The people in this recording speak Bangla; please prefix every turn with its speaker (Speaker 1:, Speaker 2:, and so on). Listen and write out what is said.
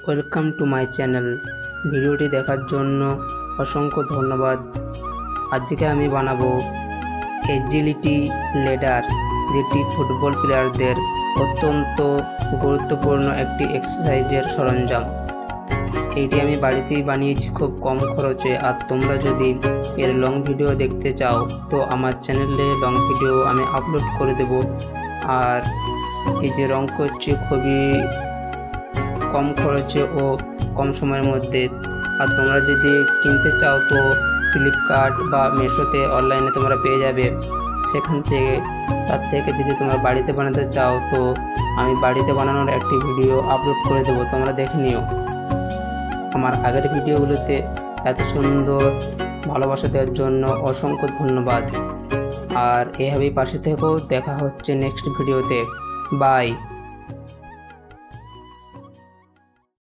Speaker 1: Welcome to my channel. ভিডিওটি দেখার জন্য অসংখ্য ধন্যবাদ। আজকে আমি বানাবো এজিলিটি লেডার, যেটি ফুটবল প্লেয়ারদের অত্যন্ত গুরুত্বপূর্ণ একটি এক্সারসাইজের সরঞ্জাম। এইটি আমি বাড়িতেই বানিয়েছি খুব কম খরচে। আর তোমরা যদি এর লং ভিডিও দেখতে চাও তো আমার চ্যানেলে লং ভিডিও আমি আপলোড করে দেব। আর এই যে রং করছি খুবই কম খরচে ও কম সময়ের মধ্যে। আর তোমরা যদি কিনতে চাও তো ফ্লিপকার্ট বা মিশোতে অনলাইনে তোমরা পেয়ে যাবে। সেখান থেকে তার থেকে যদি তোমরা বাড়িতে বানাতে চাও তো আমি বাড়িতে বানানোর একটি ভিডিও আপলোড করে দেবো, তোমরা দেখে নিও। আমার আগের ভিডিওগুলোতে এত সুন্দর ভালোবাসা দেওয়ার জন্য অসংখ্য ধন্যবাদ। আর এভাবেই পাশে থেকেও দেখা হচ্ছে নেক্সট ভিডিওতে। বাই।